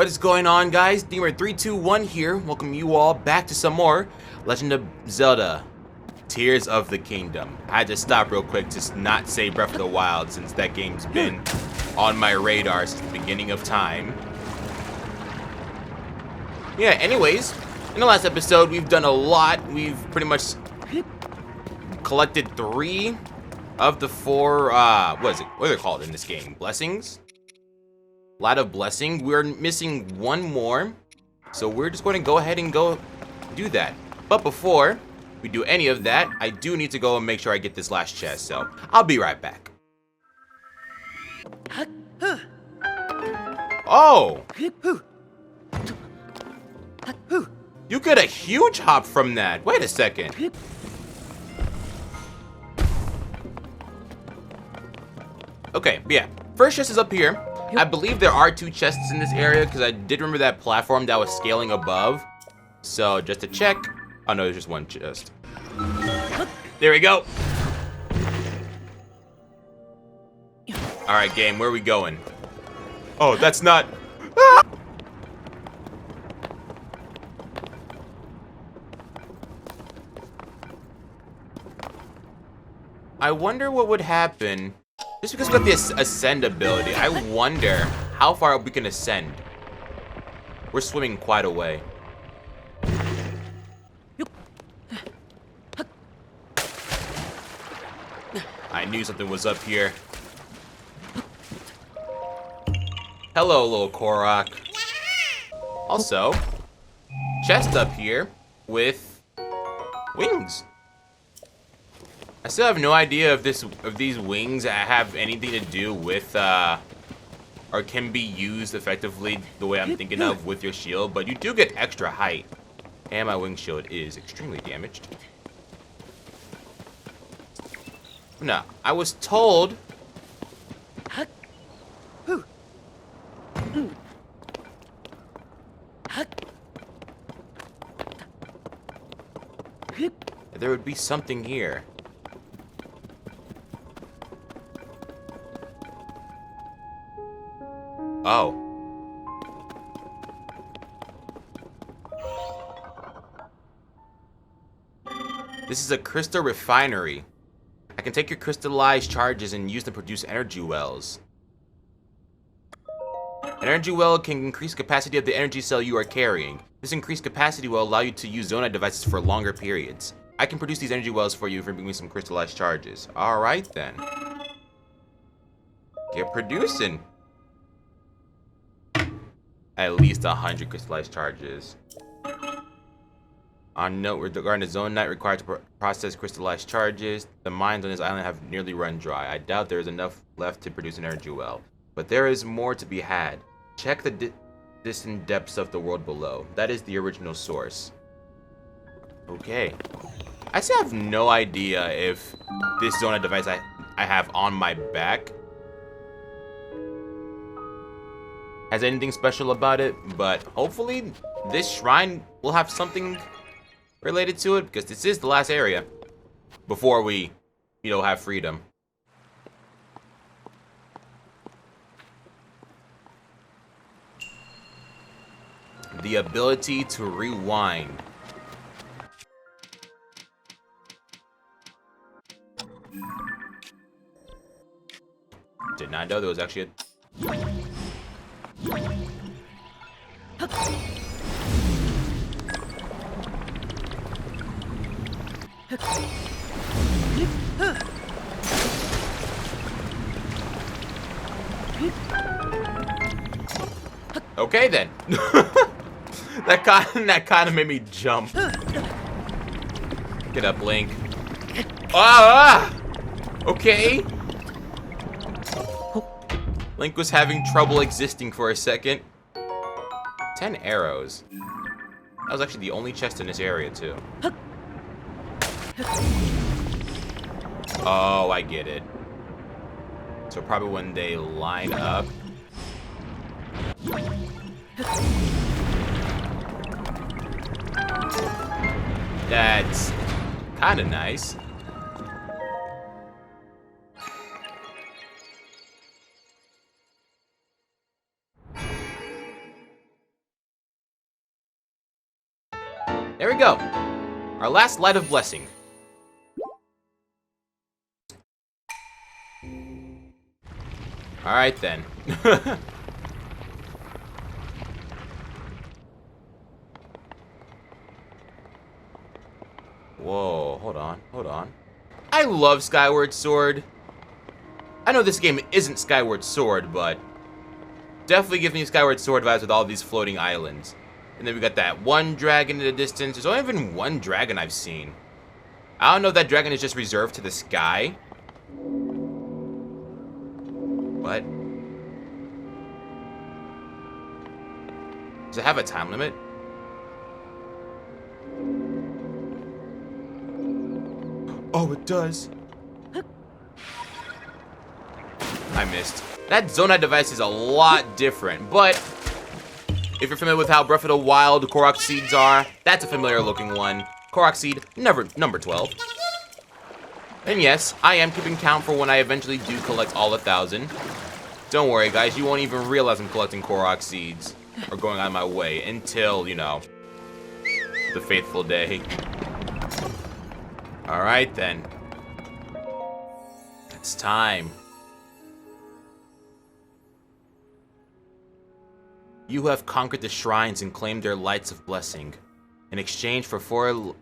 What is going on, guys? Deemer321 here. Welcome you all back to some more Legend of Zelda Tears of the Kingdom. I had to stop real quick to not say Breath of the Wild since that game's been on my radar since the beginning of time. Yeah, anyways, in the last episode, we've done a lot. We've pretty much collected 3 of the 4, what are they called in this game? Blessings? Lot of blessing. We're missing one more, so we're just going to go ahead and go do that. But before we do any of that, I do need to go and make sure I get this last chest, so I'll be right back. Oh! You get a huge hop from that. Wait a second. Okay, yeah. First chest is up here. I believe there are 2 chests in this area because I did remember that platform that was scaling above. So just to check. Oh no, there's just 1 chest. There we go. Alright, game, where are we going? Oh, that's not... Ah! I wonder what would happen. Just because we got the ascend ability, I wonder how far we can ascend. We're swimming quite a way. I knew something was up here. Hello, little Korok. Also, chest up here with wings. I still have no idea if these wings have anything to do with or can be used effectively the way I'm thinking of with your shield, but you do get extra height. And my wing shield is extremely damaged. No, I was told there would be something here. Oh. This is a crystal refinery. I can take your crystallized charges and use them to produce energy wells. An energy well can increase capacity of the energy cell you are carrying. This increased capacity will allow you to use Zonai devices for longer periods. I can produce these energy wells for you if you bring me some crystallized charges. Alright then. Get producing. At least 100 crystallized charges. On note, regarding the Zonai required to process crystallized charges, the mines on this island have nearly run dry. I doubt there is enough left to produce an energy well. But there is more to be had. Check the distant depths of the world below. That is the original source. Okay. I still have no idea if this Zonai device I have on my back has anything special about it, but hopefully this shrine will have something related to it, because this is the last area before we, have freedom. The ability to rewind. Did not know there was actually a... Okay then. that kind of made me jump. Get up, Link. Ah! Okay. Link was having trouble existing for a second. 10 arrows. That was actually the only chest in this area, too. Oh, I get it. So probably when they line up. That's kind of nice. There we go. Our last light of blessing. Alright then. Whoa, hold on. I love Skyward Sword. I know this game isn't Skyward Sword, but definitely gives me Skyward Sword vibes with all these floating islands. And then we got that one dragon in the distance. There's only been one dragon I've seen. I don't know if that dragon is just reserved to the sky. What? Does it have a time limit? Oh, it does. I missed. That Zonai device is a lot different, but if you're familiar with how Breath of the Wild Korok seeds are, that's a familiar looking one. Korok seed, number 12. And yes, I am keeping count for when I eventually do collect all 1,000. Don't worry, guys, you won't even realize I'm collecting Korok seeds or going out of my way until, you know, the fateful day. Alright then. It's time. You have conquered the shrines and claimed their lights of blessing. In exchange for 4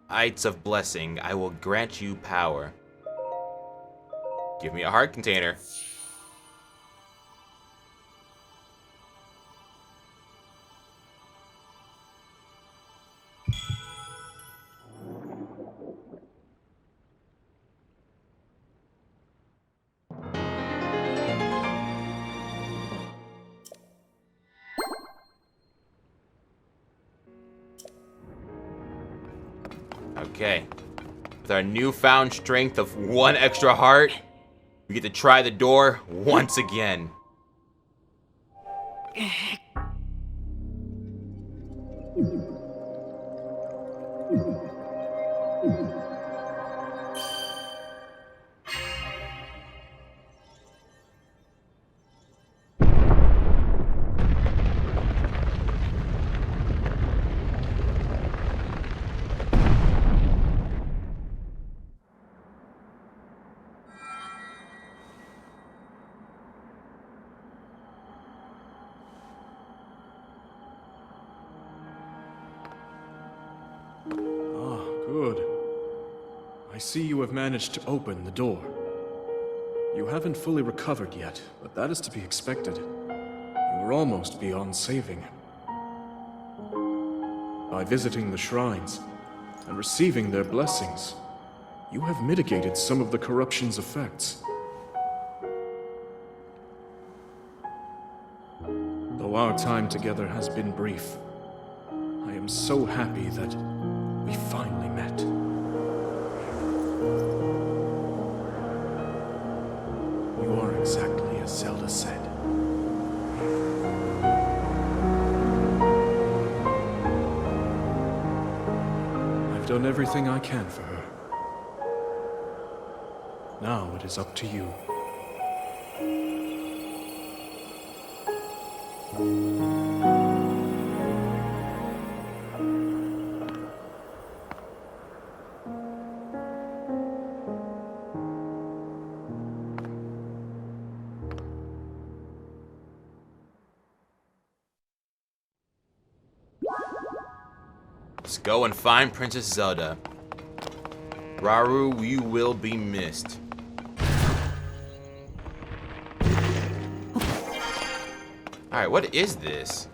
lights of blessing, I will grant you power. Give me a heart container. Okay. With our newfound strength of 1 extra heart, we get to try the door once again. Good. I see you have managed to open the door. You haven't fully recovered yet, but that is to be expected. You were almost beyond saving. By visiting the shrines and receiving their blessings, you have mitigated some of the corruption's effects. Though our time together has been brief, I am so happy that we finally met. You are exactly as Zelda said. I've done everything I can for her. Now it is up to you. Let's go and find Princess Zelda. Rauru, you will be missed. Alright, what is this?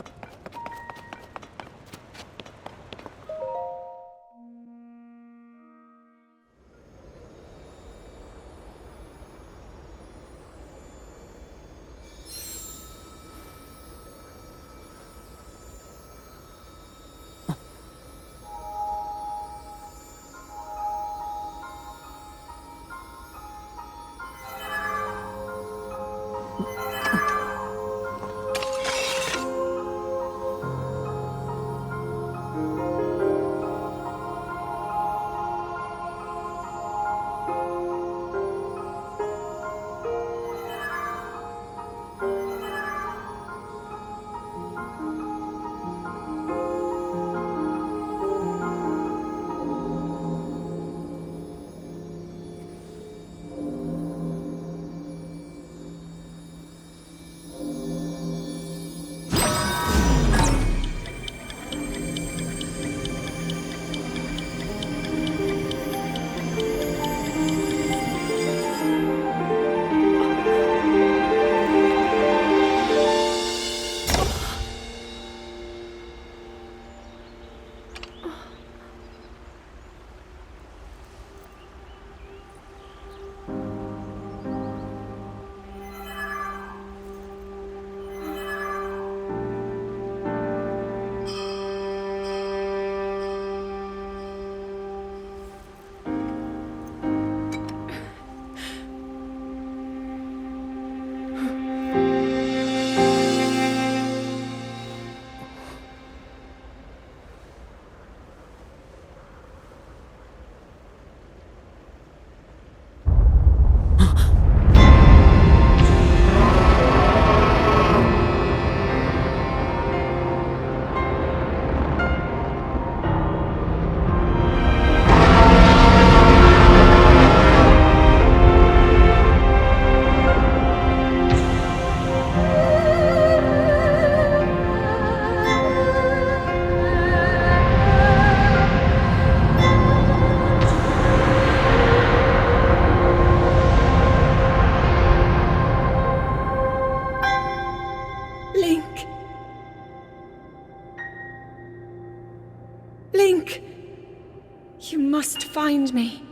must find me.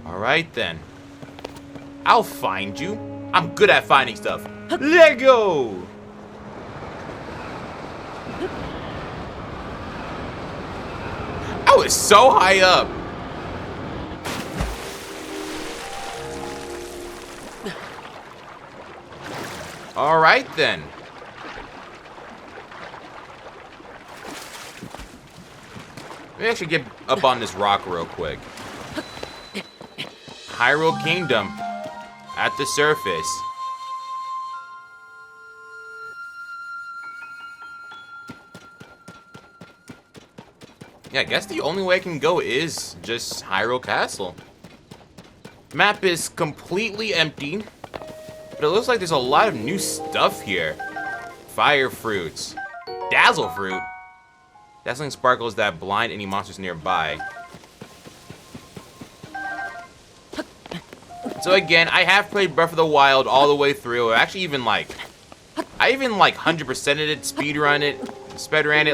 Alright then. I'll find you. I'm good at finding stuff. Lego! I was so high up. Alright then. Let me actually get up on this rock real quick. Hyrule Kingdom at the surface. Yeah, I guess the only way I can go is just Hyrule Castle. Map is completely empty, but it looks like there's a lot of new stuff here. Fire fruits, dazzle fruit, dazzling sparkles that blind any monsters nearby. So again, I have played Breath of the Wild all the way through. I even 100%ed it, speedrun it.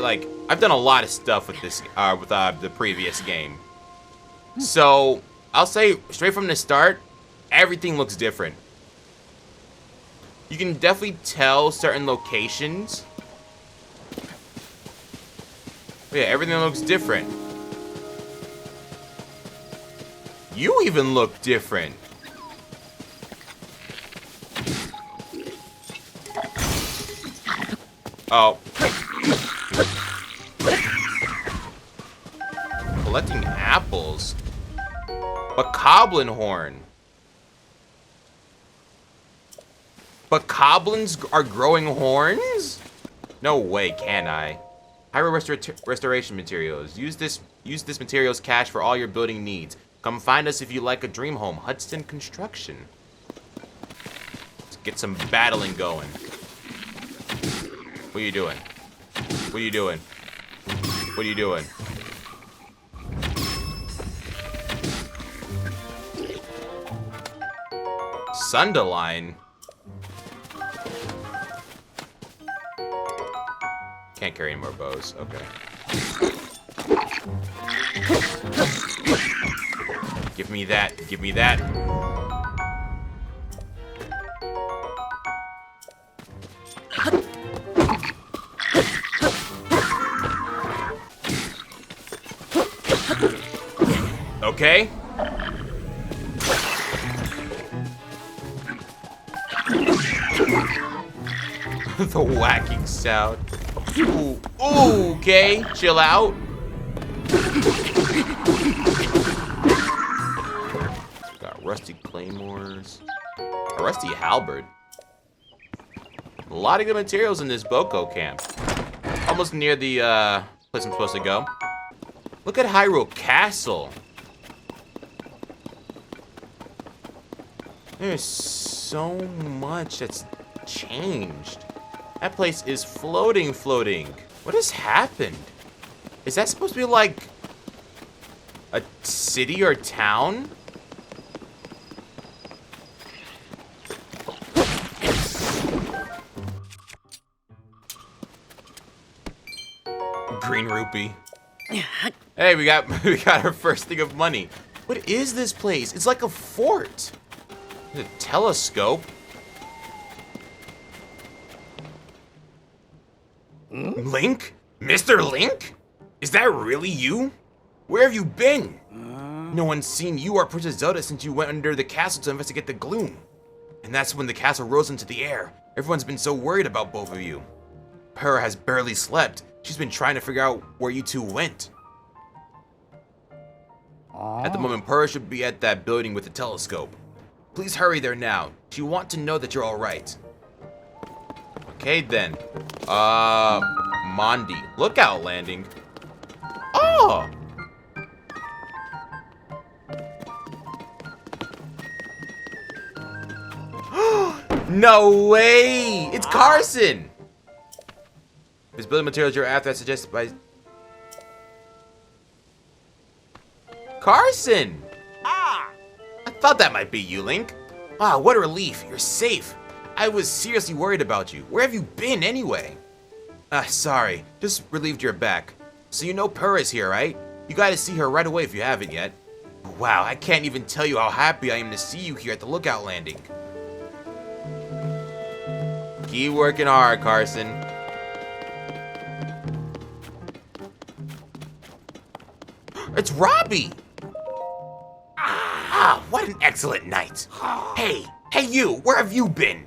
Like, I've done a lot of stuff with this, with the previous game. So I'll say straight from the start, everything looks different. You can definitely tell certain locations. But yeah, everything looks different. You even look different. Oh. Collecting apples. Bokoblin horn. Bokoblins are growing horns? No way, can I? Hyrule restoration materials. Use this materials cache for all your building needs. Come find us if you like a dream home. Hudson Construction. Let's get some battling going. What are you doing? What are you doing? What are you doing? Sundaline? Can't carry any more bows. Okay. Give me that. Give me that. Okay. The whacking sound. Ooh, ooh, okay, chill out. Got rusty claymores. A rusty halberd. A lot of good materials in this Boko camp. Almost near the place I'm supposed to go. Look at Hyrule Castle. There's so much that's changed. That place is floating. What has happened? Is that supposed to be like a city or town? Green rupee. Hey, we got our first thing of money. What is this place? It's like a fort. A telescope. Link? Mr. Link? Is that really you? Where have you been? No one's seen you or Princess Zelda since you went under the castle to investigate the gloom. And that's when the castle rose into the air. Everyone's been so worried about both of you. Purah has barely slept. She's been trying to figure out where you two went. At the moment, Purah should be at that building with the telescope. Please hurry there now. She wants to know that you're alright. Okay then. Mondi. Lookout landing. Oh! No way! It's Carson! If it's building materials you're after, I suggest by... Carson! I thought that might be you, Link. Ah, what a relief. You're safe. I was seriously worried about you. Where have you been anyway? Sorry. Just relieved you're back. So you know Purah's here, right? You gotta see her right away if you haven't yet. Wow, I can't even tell you how happy I am to see you here at the lookout landing. Keep working hard, Carson. It's Robbie! Ah, what an excellent night. Hey you, where have you been?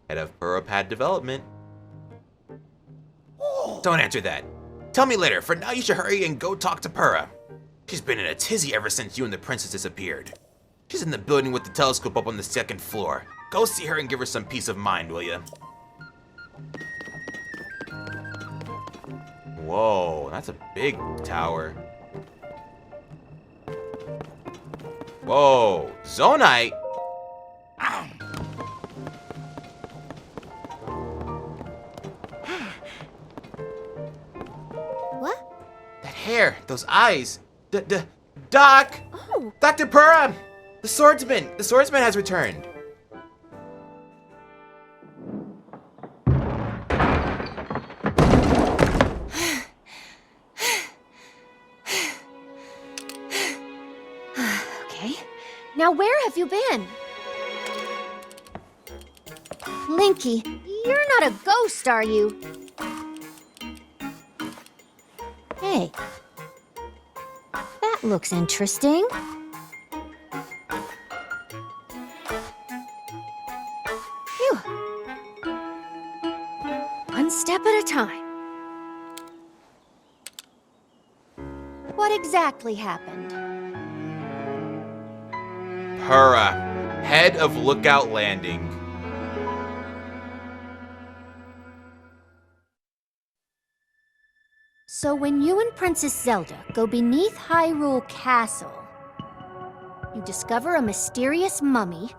Head of Purah development. Don't answer that. Tell me later. For now, you should hurry and go talk to Purah. She's been in a tizzy ever since you and the princess disappeared. She's in the building with the telescope up on the 2nd floor. Go see her and give her some peace of mind, will ya? Whoa, that's a big tower. Whoa, Zonite? What? That hair, those eyes. Doc! Oh. Dr. Purah! The swordsman has returned. Okay. Now where have you been? Linky, you're not a ghost, are you? Hey. That looks interesting. Phew. One step at a time. What exactly happened? Purah, head of Lookout Landing. So when you and Princess Zelda go beneath Hyrule Castle, you discover a mysterious mummy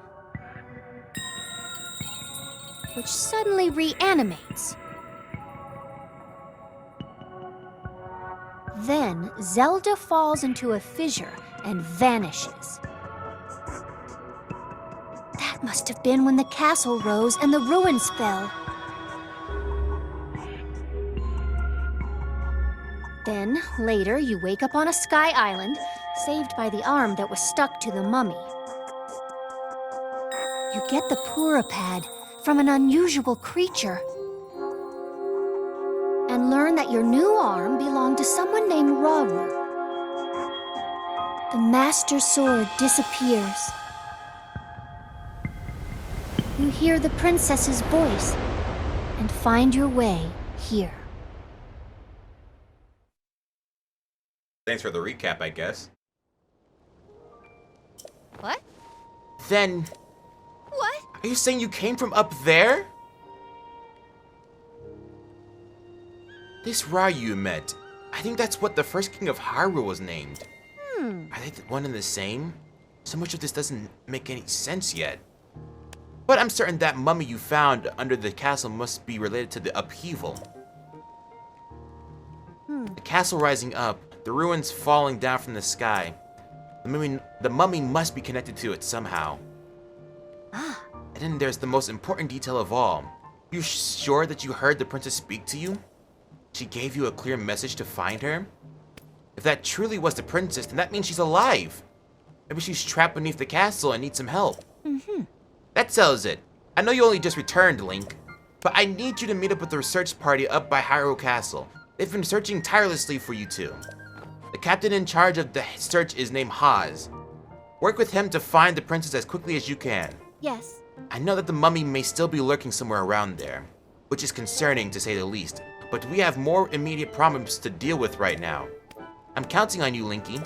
which suddenly reanimates. Then Zelda falls into a fissure and vanishes. That must have been when the castle rose and the ruins fell. Then, later, you wake up on a sky island, saved by the arm that was stuck to the mummy. You get the Purah from an unusual creature, and learn that your new arm belonged to someone named Rauru. The Master Sword disappears. You hear the princess's voice, and find your way here. Thanks for the recap, I guess. What? Then, What? are you saying you came from up there? This Ryu you met, I think that's what the first king of Hyrule was named. Are they one and the same? So much of this doesn't make any sense yet. But I'm certain that mummy you found under the castle must be related to the Upheaval. The castle rising up, the ruins falling down from the sky. The mummy must be connected to it somehow. And then there's the most important detail of all. You sure that you heard the princess speak to you? She gave you a clear message to find her? If that truly was the princess, then that means she's alive. Maybe she's trapped beneath the castle and needs some help. That settles it. I know you only just returned, Link, but I need you to meet up with the research party up by Hyrule Castle. They've been searching tirelessly for you two. The captain in charge of the search is named Haz. Work with him to find the princess as quickly as you can. Yes. I know that the mummy may still be lurking somewhere around there, which is concerning to say the least, but we have more immediate problems to deal with right now. I'm counting on you, Linky.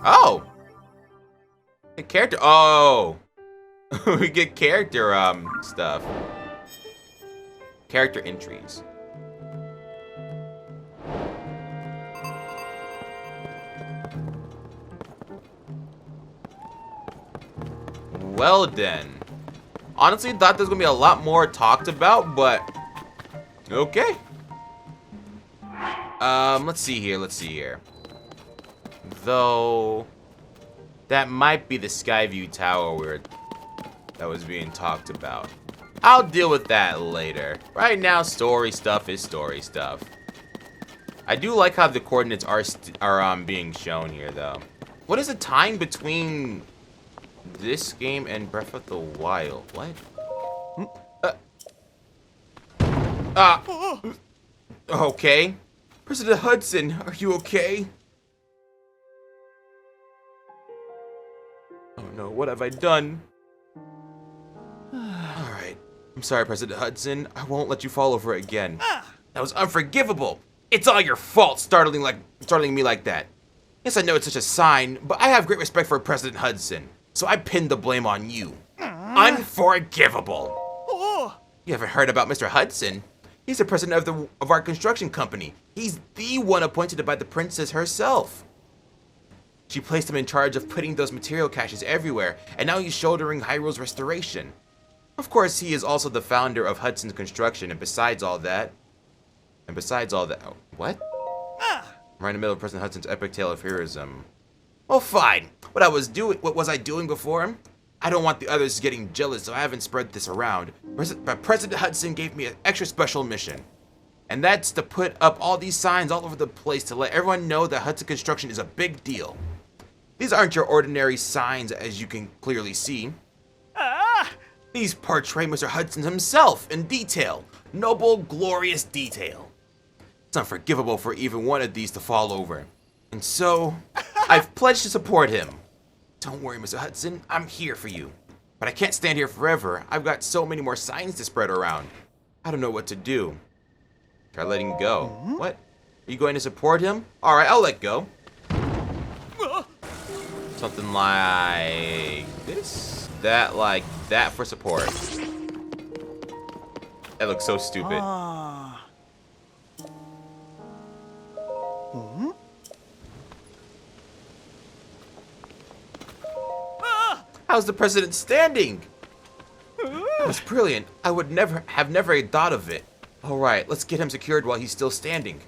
Oh! A character. Oh! We get character stuff. Character entries. Well then. Honestly, thought there's gonna be a lot more talked about, but okay. Let's see here. Though, that might be the Skyview Tower that was being talked about. I'll deal with that later. Right now, story stuff is story stuff. I do like how the coordinates are being shown here, though. What is the time between this game and Breath of the Wild? What? Okay. President Hudson, are you okay? Oh no, what have I done? Alright. I'm sorry, President Hudson. I won't let you fall over again. That was unforgivable. It's all your fault, startling me like that. Yes, I know it's such a sign, but I have great respect for President Hudson, so I pinned the blame on you. Unforgivable. You haven't heard about Mr. Hudson? He's the president of our construction company. He's the one appointed by the princess herself. She placed him in charge of putting those material caches everywhere, and now he's shouldering Hyrule's restoration. Of course, he is also the founder of Hudson's Construction, and besides all that... oh, what? I'm right in the middle of President Hudson's epic tale of heroism. Well, fine. What was I doing before him? I don't want the others getting jealous, so I haven't spread this around. But President Hudson gave me an extra special mission. And that's to put up all these signs all over the place to let everyone know that Hudson Construction is a big deal. These aren't your ordinary signs, as you can clearly see. These portray Mr. Hudson himself in detail. Noble, glorious detail. It's unforgivable for even one of these to fall over. And so, I've pledged to support him. Don't worry, Mr. Hudson, I'm here for you. But I can't stand here forever. I've got so many more signs to spread around. I don't know what to do. Try letting go. What? Are you going to support him? Alright, I'll let go. Something like this? That, like that for support. That looks so stupid. How's the president standing? That was brilliant. I would never have thought of it. All right, let's get him secured while he's still standing.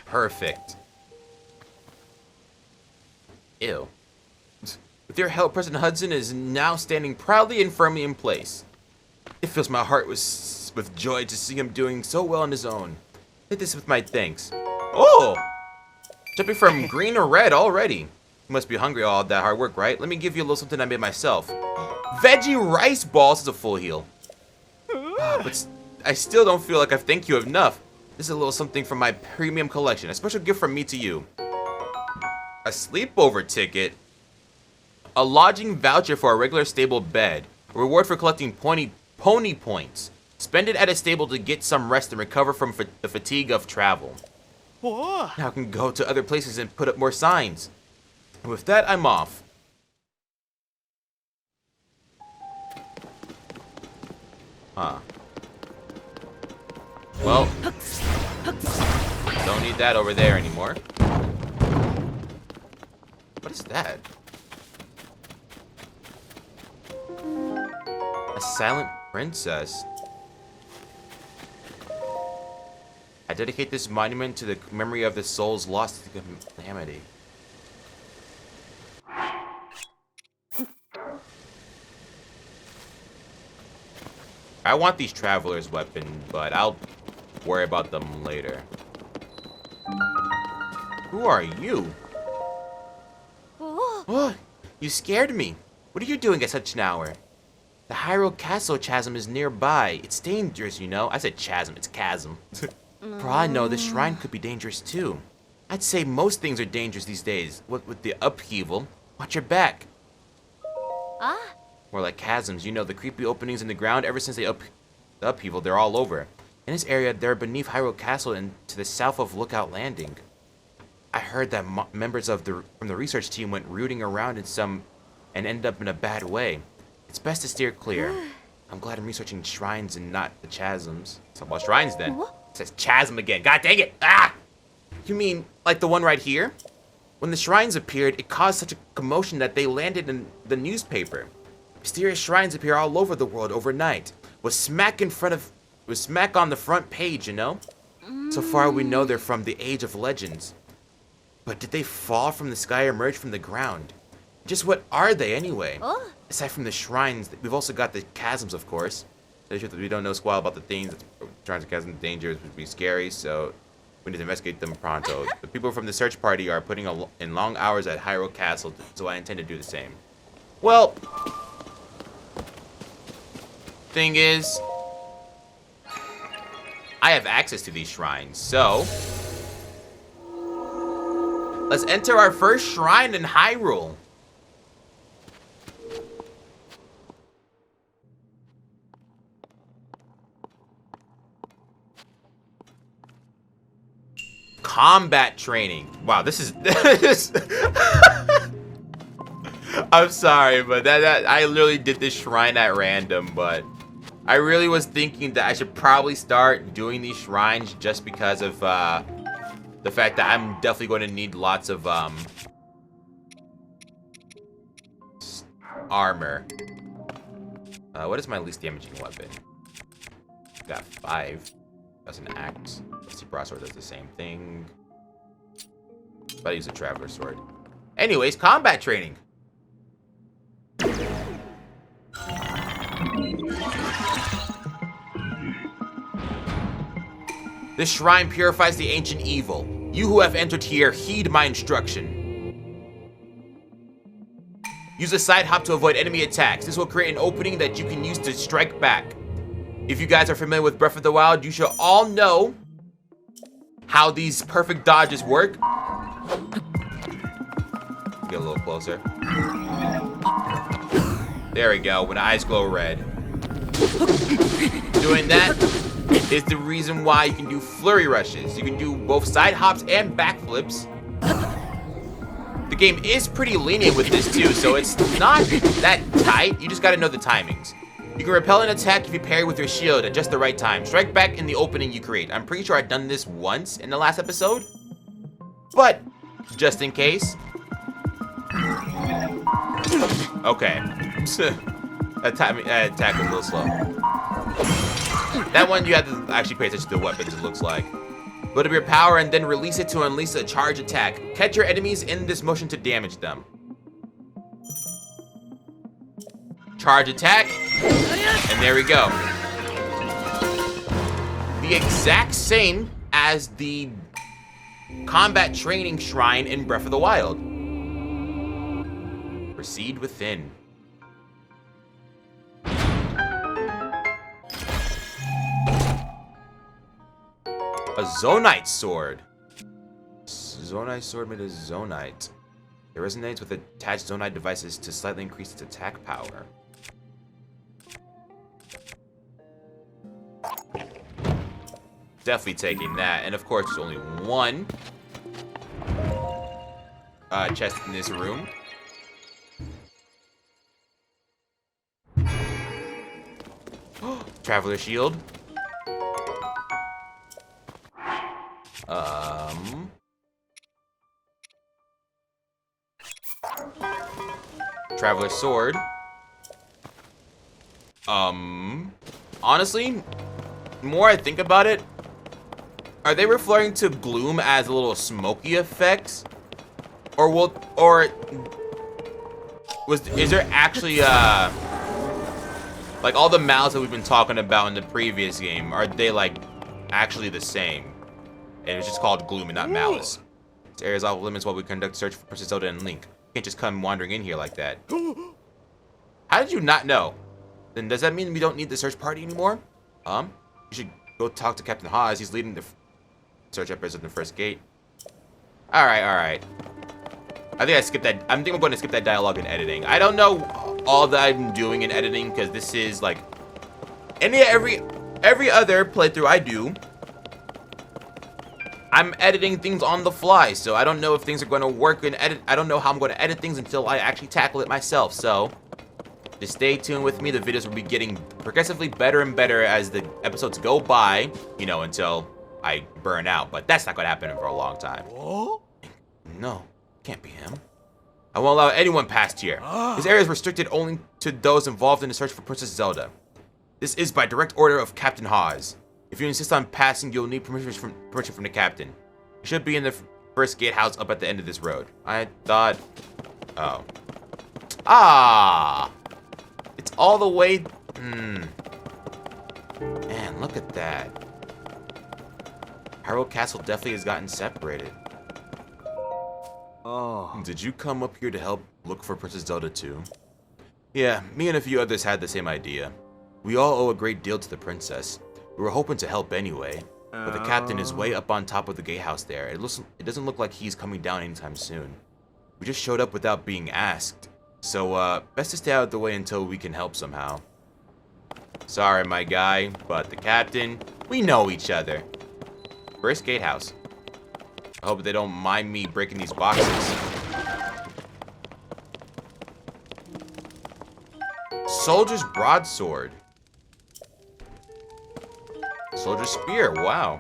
Perfect. Ew. With your help, President Hudson is now standing proudly and firmly in place. It fills my heart with joy to see him doing so well on his own. Hit this with my thanks. Oh! Jumping from green to red already. You must be hungry all that hard work, right? Let me give you a little something I made myself. Veggie rice balls is a full heal. But I still don't feel like I've thanked you enough. This is a little something from my premium collection. A special gift from me to you. A sleepover ticket. A lodging voucher for a regular stable bed. A reward for collecting pony points. Spend it at a stable to get some rest and recover from the fatigue of travel. Now I can go to other places and put up more signs. And with that, I'm off. Huh. Well, don't need that over there anymore. What is that? A silent princess. I dedicate this monument to the memory of the souls lost to calamity. I want these traveler's weapon, but I'll worry about them later. Who are you? Oh, you scared me. What are you doing at such an hour? The Hyrule Castle chasm is nearby. It's dangerous, you know. I said chasm, it's chasm. For all I know, this shrine could be dangerous too. I'd say most things are dangerous these days. What with the upheaval? Watch your back. More like chasms, you know, the creepy openings in the ground. Ever since the upheaval, they're all over. In this area, they're beneath Hyrule Castle and to the south of Lookout Landing. I heard that members from the research team went rooting around in some and ended up in a bad way. It's best to steer clear. I'm glad I'm researching shrines and not the chasms. Talk about shrines then. It says chasm again. God dang it! Ah! You mean like the one right here? When the shrines appeared, it caused such a commotion that they landed in the newspaper. Mysterious shrines appear all over the world overnight. Was smack on the front page, you know? So far we know they're from the Age of Legends. But did they fall from the sky or emerge from the ground? Just what are they anyway? Oh. Aside from the shrines, we've also got the chasms, of course. We don't know squall about the things. Shrines and chasms dangerous would be scary, so we need to investigate them pronto. The people from the search party are putting in long hours at Hyrule Castle, so I intend to do the same. Well, thing is, I have access to these shrines, so let's enter our first shrine in Hyrule. Combat training. Wow, this is I'm sorry, but that I literally did this shrine at random, but I really was thinking that I should probably start doing these shrines just because of the fact that I'm definitely going to need lots of armor. What is my least damaging weapon? Got 5. That's an axe. Let's see, broadsword does the same thing. But I use a traveler sword. Anyways, combat training. This shrine purifies the ancient evil. You who have entered here, heed my instruction. Use a side hop to avoid enemy attacks. This will create an opening that you can use to strike back. If you guys are familiar with Breath of the Wild, you should all know how these perfect dodges work. Get a little closer. There we go, when the eyes glow red. Doing that is the reason why you can do flurry rushes. You can do both side hops and backflips. The game is pretty lenient with this too, so it's not that tight. You just gotta know the timings. You can repel an attack if you parry with your shield at just the right time. Strike back in the opening you create. I'm pretty sure I've done this once in the last episode, but just in case. Okay. Attack was a little slow. That one you have to actually pay attention to the weapons, it looks like. Build up your power and then release it to unleash a charge attack. Catch your enemies in this motion to damage them. Charge attack. And there we go. The exact same as the combat training shrine in Breath of the Wild. Proceed within. A Zonite sword. Zonite sword made of Zonite. It resonates with attached Zonite devices to slightly increase its attack power. Definitely taking that. And of course, there's only one chest in this room. Traveler shield. Traveler sword. Honestly, the more I think about it, are they referring to gloom as a little smoky effects? Is there actually like all the mouths that we've been talking about in the previous game, are they like actually the same? And it's just called gloom and not malice. This area is off limits while we conduct search for Princess Zelda and Link. You can't just come wandering in here like that. How did you not know? Then does that mean we don't need the search party anymore? You should go talk to Captain Hawes. He's leading the search efforts at the first gate. Alright. I think I skipped that. I'm going to skip that dialogue in editing. I don't know all that I'm doing in editing because this is like every other playthrough I do. I'm editing things on the fly, so I don't know if things are going to work in edit. I don't know how I'm going to edit things until I actually tackle it myself. So just stay tuned with me. The videos will be getting progressively better and better as the episodes go by, you know, until I burn out. But that's not going to happen for a long time. Oh? No, can't be him. I won't allow anyone past here. This area is restricted only to those involved in the search for Princess Zelda. This is by direct order of Captain Hawes. If you insist on passing, you'll need permission from the captain. You should be in the first gatehouse up at the end of this road. I thought... Oh. Ah! It's all the way... Man, look at that. Hyrule Castle definitely has gotten separated. Oh. Did you come up here to help look for Princess Zelda too? Yeah, me and a few others had the same idea. We all owe a great deal to the princess. We were hoping to help anyway, but the captain is way up on top of the gatehouse there. It doesn't look like he's coming down anytime soon. We just showed up without being asked, so best to stay out of the way until we can help somehow. Sorry, my guy, but the captain, we know each other. First gatehouse. I hope they don't mind me breaking these boxes. Soldier's broadsword. Soldier's spear, wow.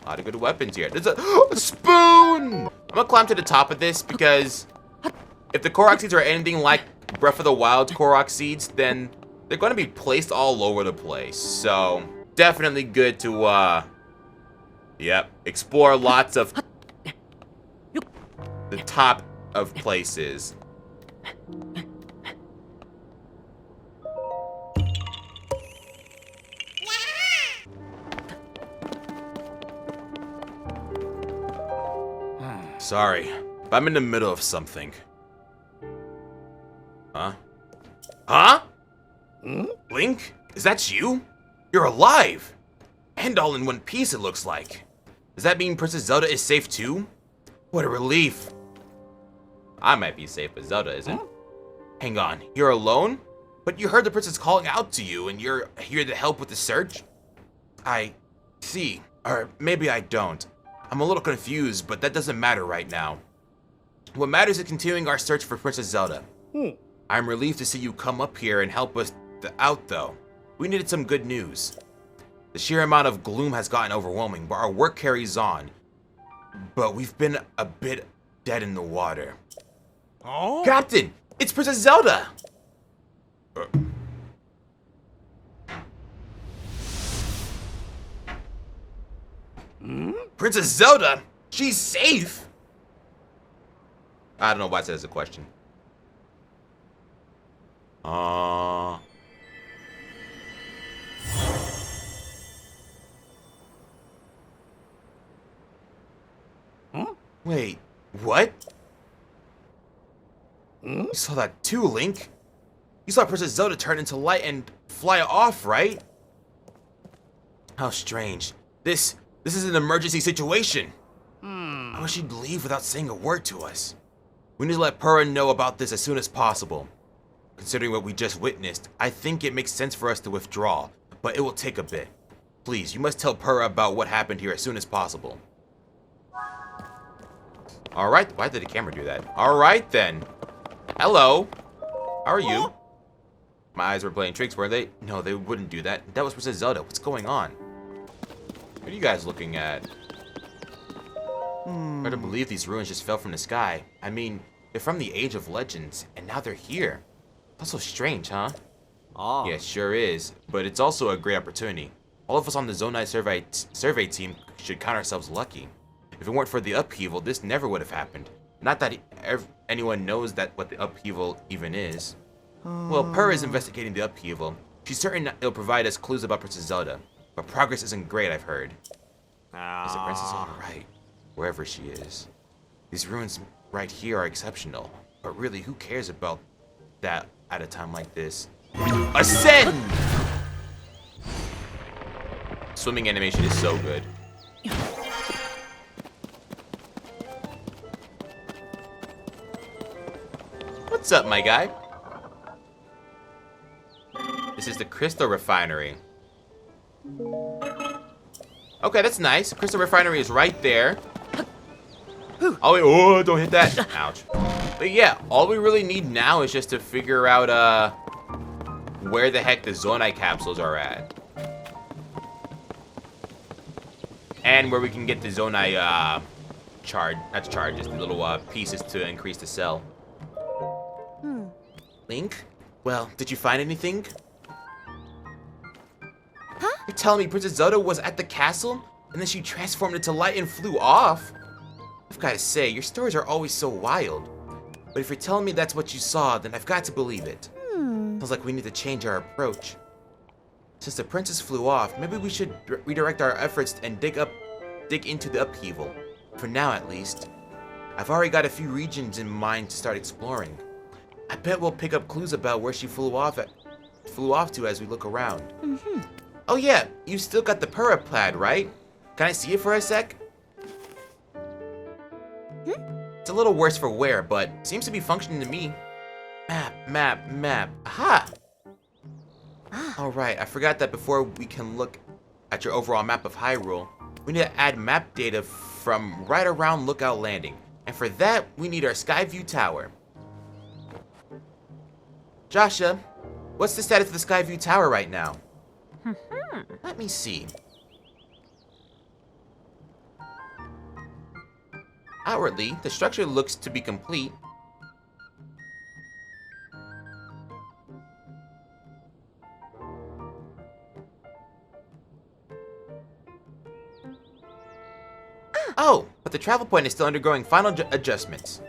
A lot of good weapons here. There's a spoon! I'm gonna climb to the top of this because if the Korok seeds are anything like Breath of the Wild Korok seeds, then they're gonna be placed all over the place. So, definitely good to, yep, explore lots of the top of places. Sorry, but I'm in the middle of something. Huh? Huh? Link? Is that you? You're alive! And all in one piece, it looks like. Does that mean Princess Zelda is safe too? What a relief. I might be safe, but Zelda isn't. Hang on, you're alone? But you heard the princess calling out to you and you're here to help with the search? I see. Or maybe I don't. I'm a little confused, but that doesn't matter right now. What matters is continuing our search for Princess Zelda. I'm relieved to see you come up here and help us out, though. We needed some good news. The sheer amount of gloom has gotten overwhelming, but our work carries on. But we've been a bit dead in the water. Oh? Captain! It's Princess Zelda! Princess Zelda? She's safe? I don't know why I said as a question. Wait, what? You saw that too, Link? You saw Princess Zelda turn into light and fly off, right? How strange. This is an emergency situation. How would she leave without saying a word to us? We need to let Purah know about this as soon as possible. Considering what we just witnessed, I think it makes sense for us to withdraw, but it will take a bit. Please, you must tell Purah about what happened here as soon as possible. Alright, why did the camera do that? Alright then. Hello. How are you? My eyes were playing tricks, were they? No, they wouldn't do that. That was Princess Zelda. What's going on? What are you guys looking at? Hard to believe these ruins just fell from the sky. I mean, they're from the Age of Legends, and now they're here. That's so strange, huh? Oh. Yeah, it sure is. But it's also a great opportunity. All of us on the Zonai survey team should count ourselves lucky. If it weren't for the upheaval, this never would have happened. Not that anyone knows that what the upheaval even is. Well, Purah is investigating the upheaval. She's certain it'll provide us clues about Princess Zelda. But progress isn't great, I've heard. Is the princess alright? Wherever she is. These ruins right here are exceptional. But really, who cares about that at a time like this? Ascend! Swimming animation is so good. What's up, my guy? This is the Crystal Refinery. Okay, that's nice. Crystal Refinery is right there. Oh, wait, oh, don't hit that. Ouch. But yeah, all we really need now is just to figure out where the heck the Zonai capsules are at. And where we can get the Zonai charges, the little pieces to increase the cell. Link? Well, did you find anything? Huh? You're telling me Princess Zelda was at the castle, and then she transformed into light and flew off? I've got to say, your stories are always so wild. But if you're telling me that's what you saw, then I've got to believe it. Sounds like we need to change our approach. Since the princess flew off, maybe we should redirect our efforts and dig into the upheaval. For now, at least. I've already got a few regions in mind to start exploring. I bet we'll pick up clues about where she flew off to as we look around. Oh yeah, you still got the Pura plaid, right? Can I see it for a sec? It's a little worse for wear, but seems to be functioning to me. Map. Aha! Alright, I forgot that before we can look at your overall map of Hyrule, we need to add map data from right around Lookout Landing. And for that, we need our Skyview Tower. Joshua, what's the status of the Skyview Tower right now? Let me see. Outwardly, the structure looks to be complete. Oh, but the travel point is still undergoing final adjustments.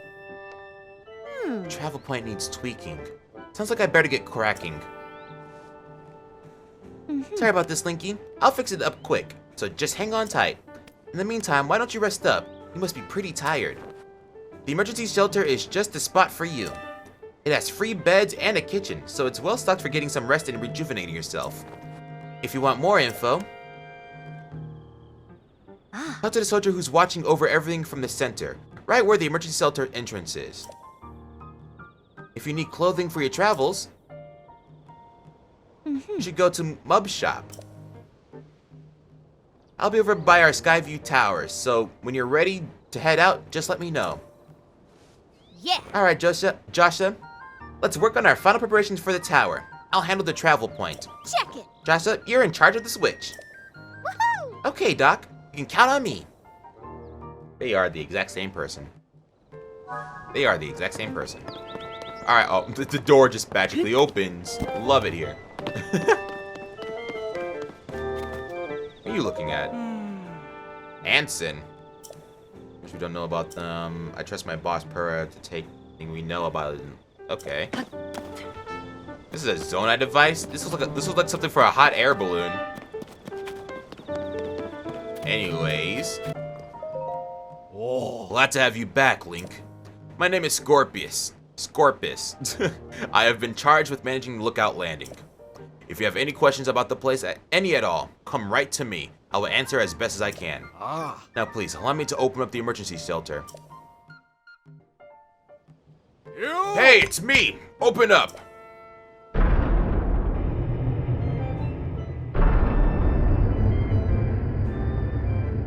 The travel point needs tweaking. Sounds like I better get cracking. Sorry about this, Linky. I'll fix it up quick, so just hang on tight. In the meantime, why don't you rest up? You must be pretty tired. The emergency shelter is just the spot for you. It has free beds and a kitchen, so it's well stocked for getting some rest and rejuvenating yourself. If you want more info, talk to the soldier who's watching over everything from the center, right where the emergency shelter entrance is. If you need clothing for your travels, you should go to Mub Shop. I'll be over by our Skyview Tower, so when you're ready to head out, just let me know. Yeah. Alright, Joshua, let's work on our final preparations for the tower. I'll handle the travel point. Check it. Joshua, you're in charge of the switch. Woohoo! Okay, Doc, you can count on me. They are the exact same person. Alright, oh, the door just magically opens. Love it here. What are you looking at? Anson. Which we don't know about them. I trust my boss Pura to take anything we know about it. Okay. This is a Zonai device? This looks like something for a hot air balloon. Anyways. Oh, glad to have you back, Link. My name is Scorpius. I have been charged with managing Lookout Landing. If you have any questions about the place, any at all, come right to me. I will answer as best as I can. Now please, allow me to open up the emergency shelter. Hey, it's me! Open up!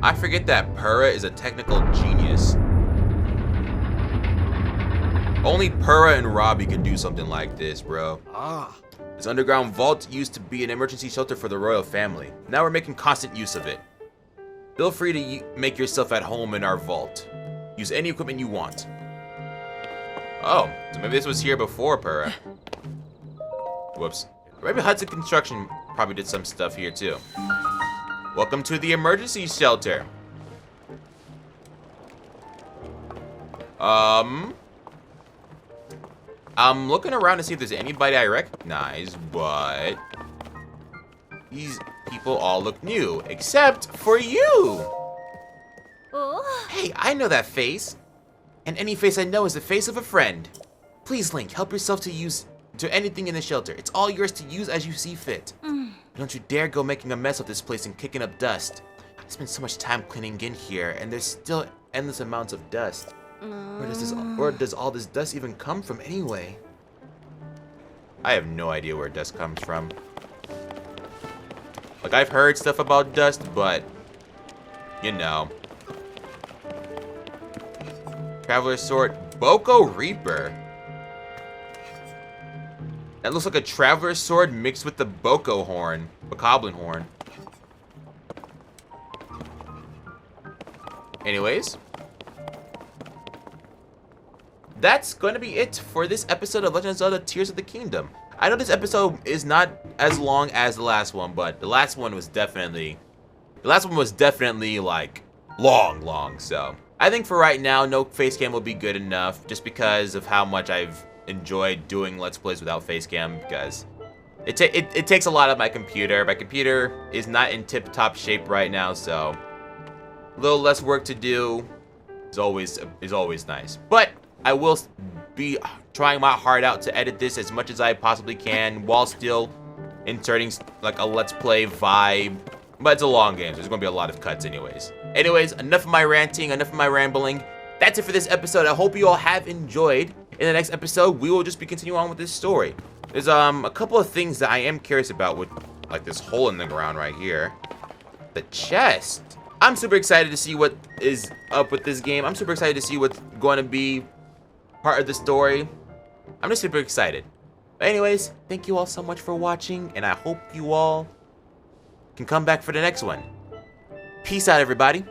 I forget that Pura is a technical genius. Only Pura and Robbie can do something like this, bro. This underground vault used to be an emergency shelter for the royal family. Now we're making constant use of it. Feel free to make yourself at home in our vault. Use any equipment you want. Oh, so maybe this was here before Pura. Whoops. Maybe Hudson Construction probably did some stuff here too. Welcome to the emergency shelter. I'm looking around to see if there's anybody I recognize, but these people all look new, except for you. Oh. Hey, I know that face. And any face I know is the face of a friend. Please, Link, help yourself to anything in the shelter. It's all yours to use as you see fit. Don't you dare go making a mess of this place and kicking up dust. I spent so much time cleaning in here, and there's still endless amounts of dust. Where does all this dust even come from anyway? I have no idea where dust comes from. Like, I've heard stuff about dust, but you know. Traveler's Sword, Boko Reaper. That looks like a Traveler's Sword mixed with the Boko horn, Bokoblin horn. Anyways, that's going to be it for this episode of Legend of Zelda Tears of the Kingdom. I know this episode is not as long as the last one, but the last one was definitely like long, so I think for right now, no face cam will be good enough, just because of how much I've enjoyed doing Let's Plays without face cam, because it takes a lot of my computer. My computer is not in tip-top shape right now, so a little less work to do is always nice. But I will be trying my heart out to edit this as much as I possibly can, while still inserting like a Let's Play vibe. But it's a long game, so there's gonna be a lot of cuts anyways. Anyways, enough of my ranting, enough of my rambling. That's it for this episode. I hope you all have enjoyed. In the next episode, we will just be continuing on with this story. There's a couple of things that I am curious about with like this hole in the ground right here. The chest. I'm super excited to see what is up with this game. I'm super excited to see what's going to be part of the story. I'm just super excited. But anyways, thank you all so much for watching, and I hope you all can come back for the next one. Peace out, everybody.